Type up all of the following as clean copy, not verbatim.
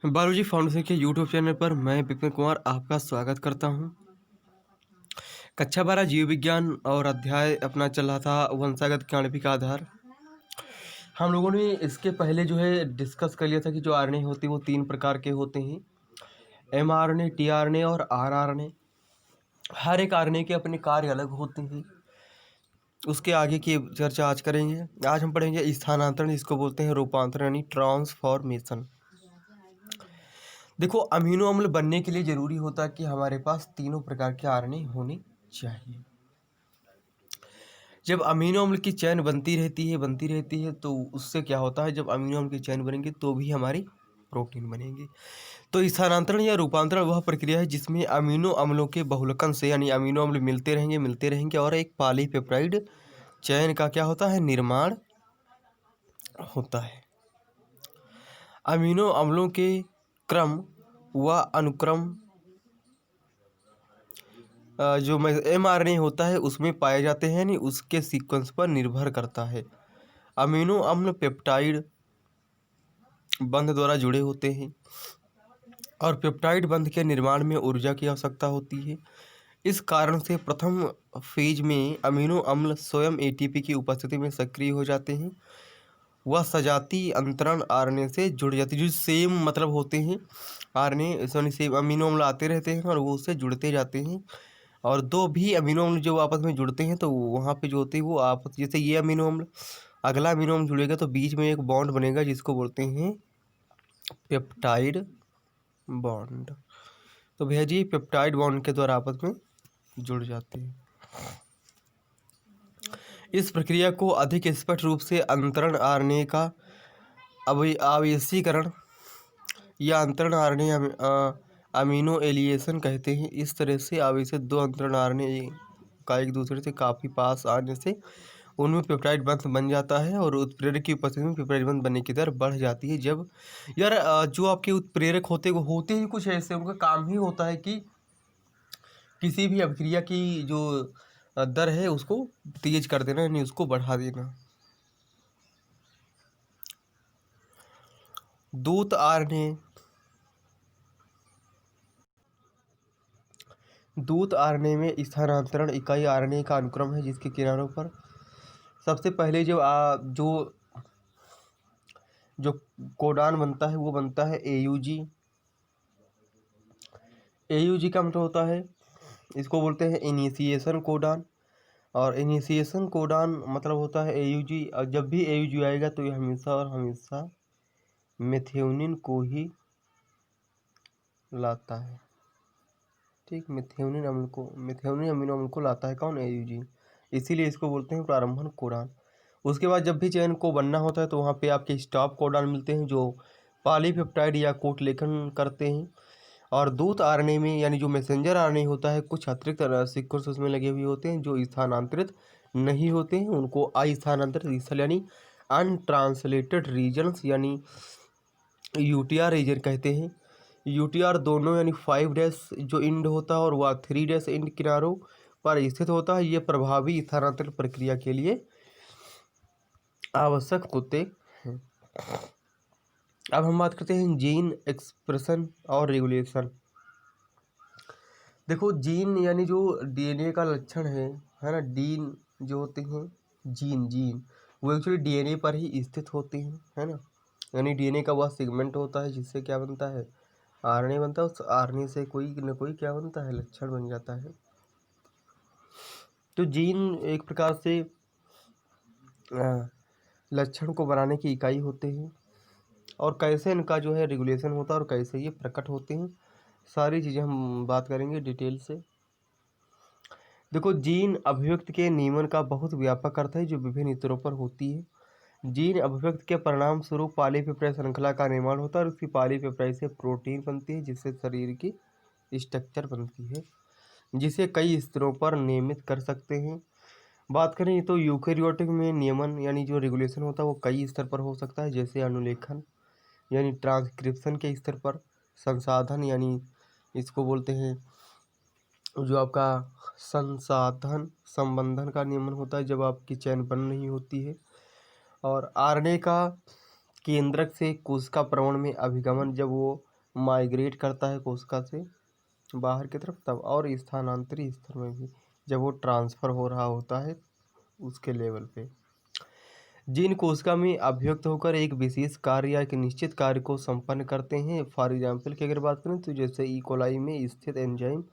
Balaji foundation के YouTube channel पर मैं विपिन कुमार आपका स्वागत करता हूं। कक्षा 12 जीव विज्ञान और अध्याय अपना चल रहा था वंशागत आणविक आधार। हम लोगों ने इसके पहले जो है डिस्कस कर लिया था कि जो आरएनए होती है वो 3 प्रकार के होते हैं, एमआरएनए, टीआरएनए और आरआरएनए। हर एक आरएनए के अपने कार्य अलग होते हैं। उसके आगे की चर्चा आज करेंगे। आज हम पढ़ेंगे स्थानांतरण, इसको बोलते हैं रूपांतरण यानी ट्रांसफॉर्मेशन। देखो, अमीनो अम्ल बनने के लिए जरूरी होता है कि हमारे पास तीनों प्रकार के आरएनए होने चाहिए। जब अमीनो अम्ल की चेन बनती रहती है तो उससे क्या होता है, जब अमीनो अम्ल की चेन बनेंगे तो भी हमारी प्रोटीन बनेंगे। तो स्थानांतरण या रूपांतरण वह प्रक्रिया है जिसमें अमीनो अम्लों के बहुलकन से यानी अमीनो अम्ल मिलते रहेंगे और एक पॉलीपेप्टाइड चेन का क्या होता है, निर्माण होता है। अमीनो अम्लों के क्रम व अनुक्रम जो एमआरएनए होता है उसमें पाए जाते हैं, यानी उसके सीक्वेंस पर निर्भर करता है। अमीनो अम्ल पेप्टाइड बंध द्वारा जुड़े होते हैं और पेप्टाइड बंध के निर्माण में ऊर्जा की आवश्यकता होती है। इस कारण से प्रथम फेज में अमीनो अम्ल स्वयं एटीपी की उपस्थिति में सक्रिय हो जाते हैं। वह सजाती अंतरण आरएनए से जुड़ जाती है, जो सेम मतलब होते हैं आरएनए सॉरी सेम अमीनो अम्ल आते रहते हैं और वो उससे जुड़ते जाते हैं। और दो भी अमीनो अम्ल जो आपस में जुड़ते हैं तो वहाँ पे जो होते हैं वो आपस, जैसे ये अमीनो अम्ल अगला अमीनो अम्ल जुड़ेगा तो बीच में एक बॉन्ड बनेगा जिसको बोलते हैं पेप्टाइड बॉन्ड। तो भैया जी पेप्टाइड बॉन्ड के द्वारा आपस में जुड़ जाते हैं। इस प्रक्रिया को अधिक स्पष्ट रूप से अंतरण आरएनए का आवेशीकरण या अंतरण आरएनए अमीनो एलिएशन कहते हैं। इस तरह से आवेशित दो अंतरण आरएनए का एक दूसरे से काफ़ी पास आने से उनमें पेप्टाइड बंध बन जाता है और उत्प्रेरक की उपस्थिति में पेप्टाइड बंध बनने की दर बढ़ जाती है। जब यार जो आपके उत्प्रेरक होते हैं वो होते ही कुछ ऐसे, उनका काम ही होता है कि किसी भी अभिक्रिया की जो दर है उसको तेज कर देना, यानी उसको बढ़ा देना। दूत आरएनए में स्थानांतरण इकाई आरएनए का अनुक्रम है जिसके किनारों पर सबसे पहले जो कोडान बनता है वो बनता है एयूजी। एयूजी का मतलब होता है, इसको बोलते हैं इनिशिएशन कोडान, और इनिशिएशन कोडान मतलब होता है एयूजी। और जब भी एयूजी आएगा तो ये हमेशा और हमेशा मेथिओनिन को ही लाता है। ठीक, मेथिओनिन अमीनो अम्ल को लाता है कौन, एयूजी। इसीलिए इसको बोलते हैं प्रारंभन कोडान। उसके बाद जब भी चेन को बनना होता है तो वहाँ पे आपके स्टॉप कोडान मिलते हैं जो पॉलीपेप्टाइड या कोट लेखन करते हैं। और दूत आरएनए में यानी जो मैसेंजर आरएनए होता है, कुछ अतिरिक्त सीक्वेंस उसमें लगे हुए होते हैं जो स्थानांतरित नहीं होते हैं, उनको अस्थानांतरित स्थल यानी अनट्रांसलेटेड रीजन्स यानी यूटीआर रीजन कहते हैं। यूटीआर दोनों यानी 5' जो इंड होता है और वह 3' इंड किनारों पर स्थित होता है। ये प्रभावी स्थानांतरण प्रक्रिया के लिए आवश्यक होते हैं। अब हम बात करते हैं जीन एक्सप्रेशन और रेगुलेशन। देखो, जीन यानी जो डीएनए का लक्षण है ना, जीन जो होते हैं जीन वो एक्चुअली डीएनए पर ही स्थित होते हैं, है ना। यानी डीएनए का वह सेगमेंट होता है जिससे क्या बनता है, आरएनए बनता है। उस आरएनए से कोई न कोई क्या बनता है, लक्षण बन जाता है। तो जीन एक प्रकार से लक्षण को बनाने की इकाई होते हैं और कैसे इनका जो है रेगुलेशन होता है और कैसे ये प्रकट होते हैं, सारी चीज़ें हम बात करेंगे डिटेल से। देखो, जीन अभिव्यक्ति के नियमन का बहुत व्यापक अर्थ है जो विभिन्न स्तरों पर होती है। जीन अभिव्यक्ति के परिणाम स्वरूप पॉलीपेप्टाइड श्रृंखला का निर्माण होता है और उसकी पॉलीपेप्टाइड से प्रोटीन बनती है जिससे शरीर की स्ट्रक्चर बनती है, जिसे कई स्तरों पर नियमित कर सकते हैं। बात करें तो यूकेरियोटिक में नियमन यानी जो रेगुलेशन होता है वो कई स्तर पर हो सकता है, जैसे अनुलेखन यानी ट्रांसक्रिप्शन के स्तर पर, संसाधन यानी इसको बोलते हैं जो आपका संसाधन संबंधन का नियमन होता है जब आपकी चेन बन नहीं होती है, और आरएनए का केंद्रक से कोशिका प्रवण में अभिगमन जब वो माइग्रेट करता है कोशिका से बाहर की तरफ तब, और स्थानांतरी स्तर में भी जब वो ट्रांसफ़र हो रहा होता है उसके लेवल पे। जीन कोशिका में अभिव्यक्त होकर एक विशेष कार्य या एक निश्चित कार्य को संपन्न करते हैं। फॉर एग्जांपल की अगर बात करें तो जैसे ई कोलाई में स्थित एंजाइम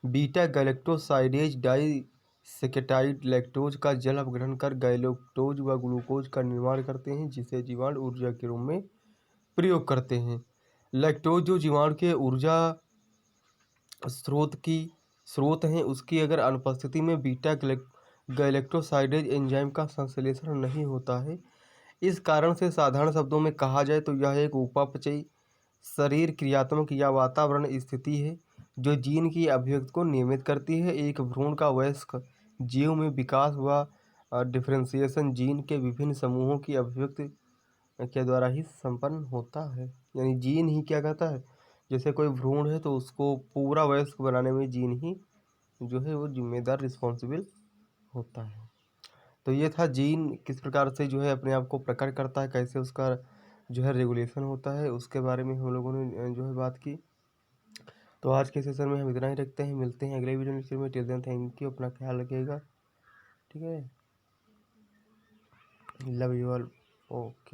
बीटा गैलेक्टोसाइडेज डाइसेकेटाइड लैक्टोज का जल अपघटन कर गैलेक्टोज व ग्लूकोज का निर्माण करते हैं, जिसे जीवाणु ऊर्जा के रूप में प्रयोग करते हैं। लैक्टोज जो जीवाणु के ऊर्जा स्रोत हैं, उसकी अगर अनुपस्थिति में बीटा गैलेक्टोसाइडेज एंजाइम का संश्लेषण नहीं होता है। इस कारण से साधारण शब्दों में कहा जाए तो यह एक उपापचयी शरीर क्रियात्मक या वातावरण स्थिति है जो जीन की अभिव्यक्ति को नियमित करती है। एक भ्रूण का वयस्क जीव में विकास व डिफरेंशिएशन जीन के विभिन्न समूहों की अभिव्यक्ति के द्वारा ही संपन्न होता है। यानी जीन ही क्या कहता है, जैसे कोई भ्रूण है तो उसको पूरा वयस्क बनाने में जीन ही जो है वो जिम्मेदार रिस्पॉन्सिबल होता है। तो ये था जीन किस प्रकार से जो है अपने आप को प्रकट करता है, कैसे उसका जो है रेगुलेशन होता है, उसके बारे में हम लोगों ने जो है बात की। तो आज के सेशन में हम इतना ही रखते हैं, मिलते हैं अगले वीडियो लेक्चर में। टिल देन थैंक यू, अपना ख्याल रखिएगा, ठीक है। Love you all, okay.